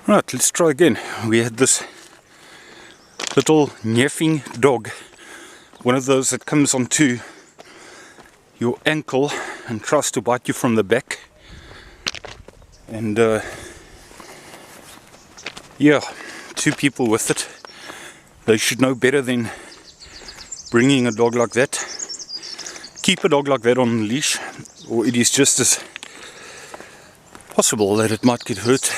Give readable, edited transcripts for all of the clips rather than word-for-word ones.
Right, let's try again. We had this little neffing dog, one of those that comes onto your ankle and tries to bite you from the back. And yeah, two people with it. They should know better than bringing a dog like that. Keep a dog like that on a leash, or it is just as possible that it might get hurt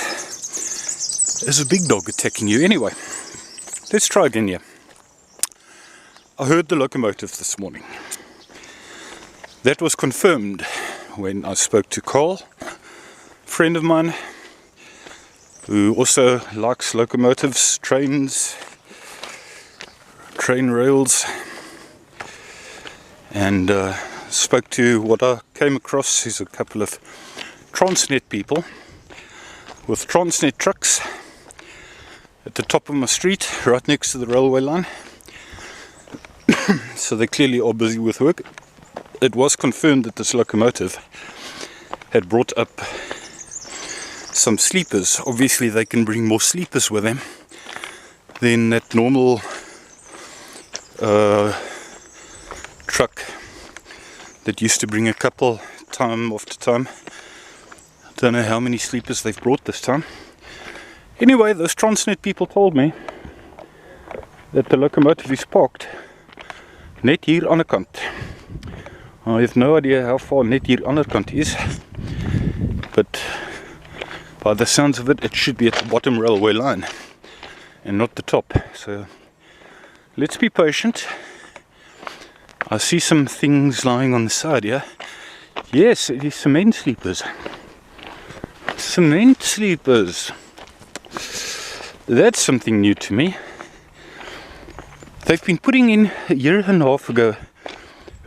as a big dog attacking you. Anyway, let's try again here. I heard the locomotive this morning. That was confirmed when I spoke to Carl, a friend of mine, who also likes locomotives, trains, train rails, and spoke to what I came across is a couple of Transnet people with Transnet trucks at the top of my street, right next to the railway line. So they clearly are busy with work. It was confirmed that this locomotive had brought up some sleepers. Obviously they can bring more sleepers with them than that normal truck that used to bring a couple time after time. I don't know how many sleepers they've brought this time. Anyway, those Transnet people told me that the locomotive is parked net hier aan die kant. I have no idea how far net hier aan die kant is, but by the sounds of it, it should be at the bottom railway line and not the top. So let's be patient. I see some things lying on the side here. Yes, it is cement sleepers. Cement sleepers. That's something new to me. They've been putting in a year and a half ago,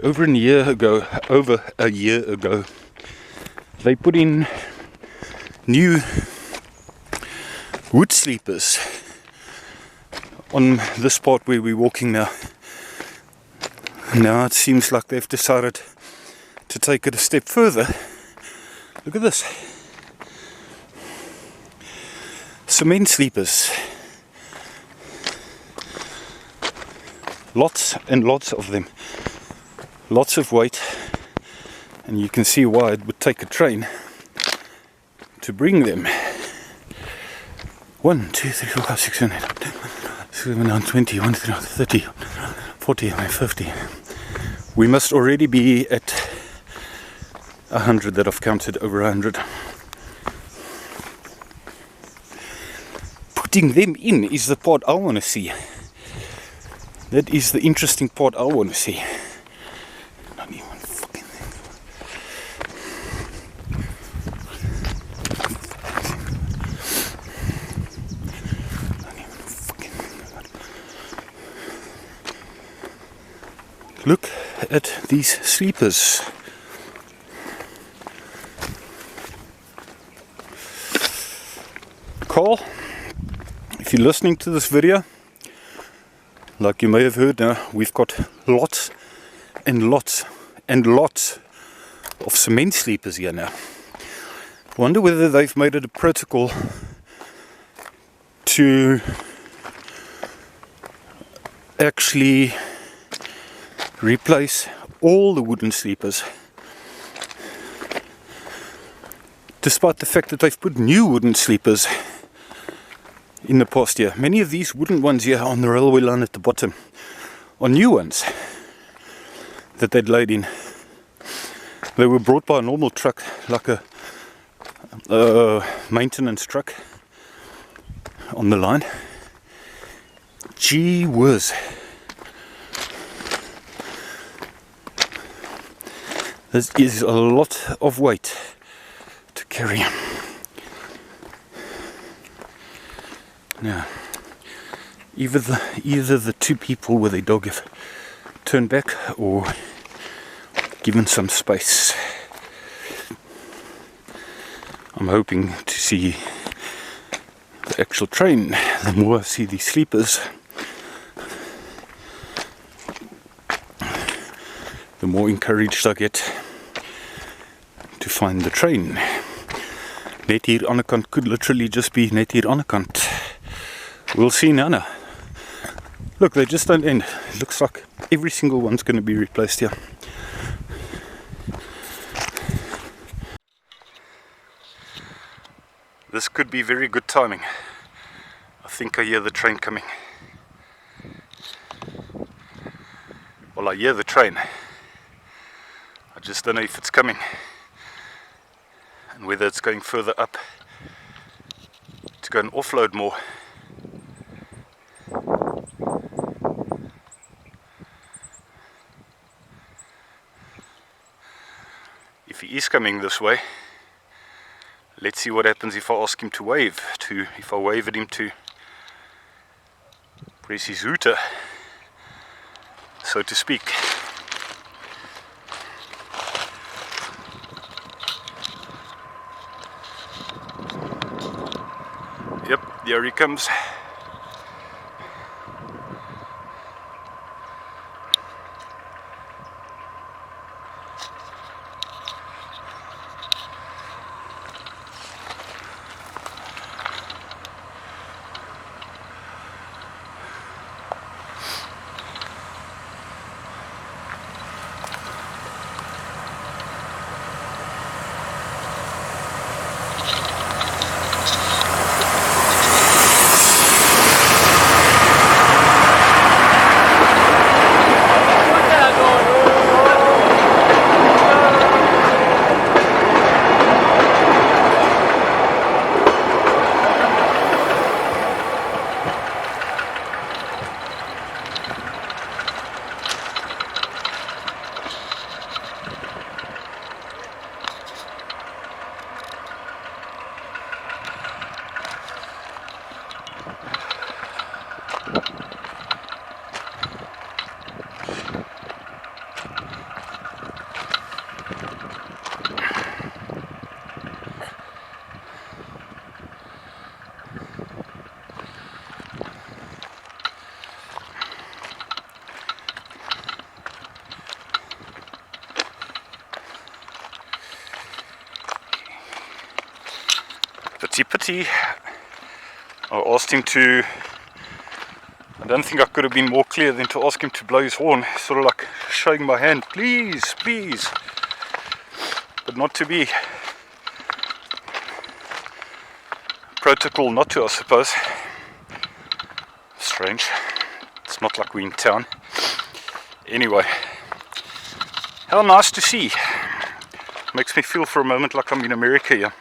over a year ago, they put in new wood sleepers on this part where we're walking now. Now it seems like they've decided to take it a step further. Look at this. Cement sleepers. Lots and lots of them. Lots of weight. And you can see why it would take a train to bring them. 1, 2, 3, 4, 5, 6, 7, 8, 7, 9, 20, 1, 2, 3, 30, 40, 50. We must already be at 100 that I've counted, over 100. Putting them in is the part I want to see. That is the interesting part I want to see. Not even fucking thing. Not even fucking thing. Look at these sleepers. Carl, if you're listening to this video, like you may have heard now, we've got lots and lots and lots of cement sleepers here now. Wonder whether they've made it a protocol to actually replace all the wooden sleepers, despite the fact that they've put new wooden sleepers in the past year. Many of these wooden ones here on the railway line at the bottom are new ones that they'd laid in. They were brought by a normal truck, like a maintenance truck on the line. Gee whiz. This is a lot of weight to carry. Now, either the two people with a dog have turned back or given some space. I'm hoping to see the actual train. The more I see these sleepers, the more encouraged I get to find the train. net hier aan die kant could literally just be net hier aan die kant. We'll see now. Look, they just don't end. It looks like every single one's going to be replaced here. This could be very good timing. I think I hear the train coming. Well, I hear the train. I just don't know if it's coming and whether it's going further up to go and offload more. If he is coming this way, let's see what happens if I ask him to wave. If I wave at him to press his hooter, so to speak. Yep, there he comes. Pity. I asked him to, I don't think I could have been more clear than to ask him to blow his horn, sort of like showing my hand, please, please, but not to be. Protocol not to, I suppose. Strange. It's not like we're in town. Anyway, how nice to see. Makes me feel for a moment like I'm in America here.